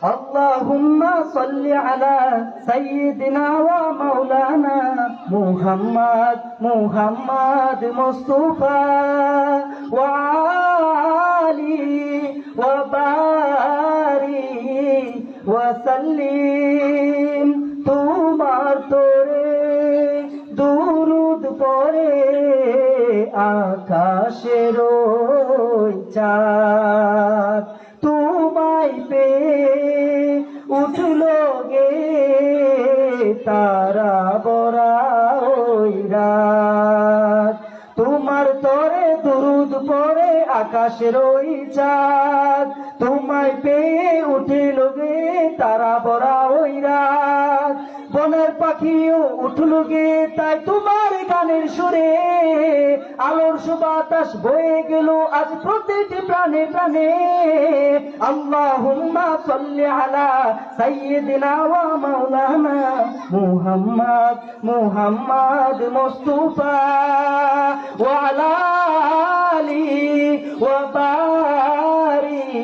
اللهم صل على سيدنا ومولانا محمد مصطفى وعلي وبارك وسلم তোমার তোরে দুরুদ পড়ে আকাশের চাঁদ তোমায় পেয়ে উঠলো গে তারা বরা ওই রাত তোমার তরে দুরুদ পড়ে আকাশের ওই চাঁদ তোমায় পেয়ে উঠিল গে তারা বরা ওই রাত বনের পাখিও উঠল গে তাই তোমার গানের সুরে আলোর সুবাতাস বয়ে গেল আজ প্রতিটি প্রাণে প্রাণে আল্লাহুম্মা সাল্লি আলা সাইয়্যিদিনা ওয়া মাওলানা মুহাম্মদ মুস্তাফা ওয়া আলা আলিহি ওয়া বারিক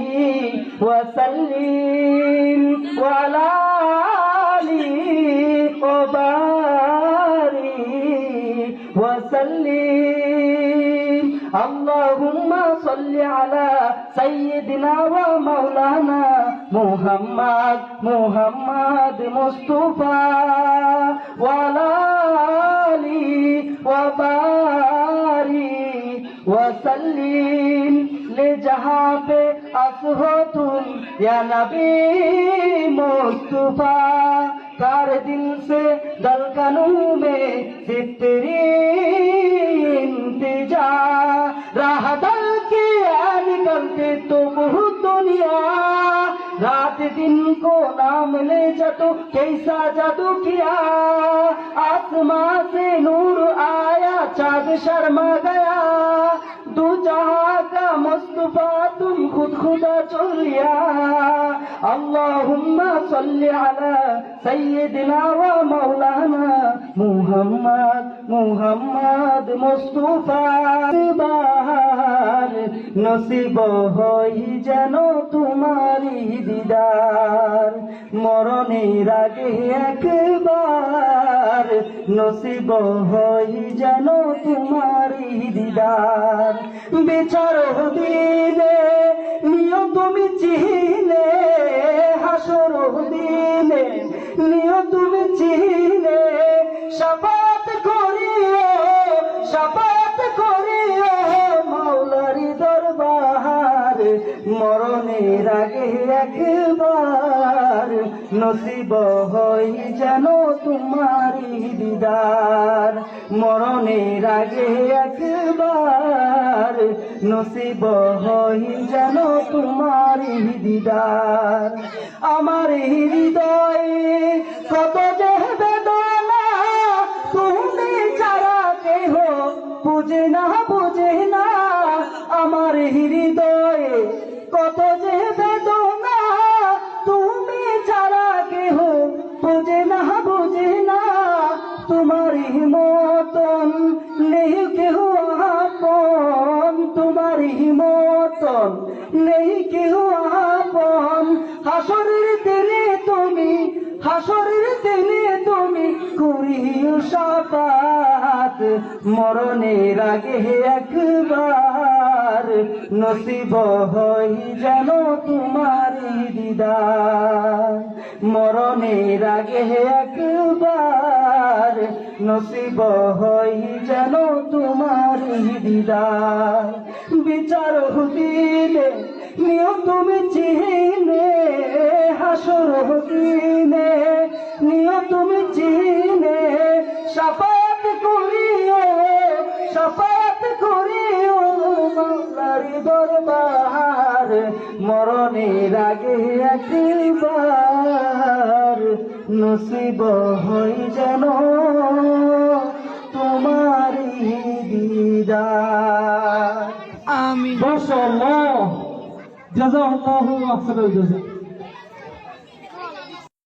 ওয়া সাল্লিম ওয়া আলা وسلم اللهم صل على سيدنا ومولانا محمد مصطفى وعلى آله وبارك وسلم ले जहाँ पे असहो तुम या नबी मुस्तफा कार दिल से दलकनों में तेरी इंतजार राह दल के निकलते तो बहुत दुनिया रात दिन को नाम ले जातो कैसा जादू किया आसमां से नूर आया चाँद शर्मा गया दो जहां का मुस्तफा तुम खुद खुदा चुन लिया अल्लाहुम्मा सल्ली अला सय्यिदिना व मौलाना मुहम्मद मुस्तफा बाहर नसीब হই যেন তোমারি দিদার মরণের আগে একবার নসিব হই যেন তোমারি দিদার বিচার দিনে নিও তুমি চিনে হাসর দিনে নিও তুমি চিনে শাফাত করিও মাওলারি দরবার মরণের আগে একবার নসিব হই যেন তোমারি দিদার মরণের আগে একবার নসিব হই যেন তোমারি দিদার আমার হৃদয়ে কত যে বেদনা তুমি ছাড়া কেহ বুঝে না আমার হৃদয়ে কত যে বেদনা তুমি ছাড়া কেহ বুঝে না তোমারি মতন নেই কেহ আপন তোমারি মতন নেই কেহ আপন হাসরের দিনে তুমি করিও শাফাত মরণের আগে একবার নসিব হই যেন তোমারি দিদার মরণের আগে একবার নসিব হই যেন তোমারি দিদার বিচার দিলে নিও তুমি চিনে হাসর দিনে নিও তুমি চিনে শাফাত করিও মাওলারি দরবার মরণের আগে একবার নসিব হই যেন তোমারি দিদার আমিন মাশাআল্লাহ জাযাকাল্লাহু আহসানাল জাযা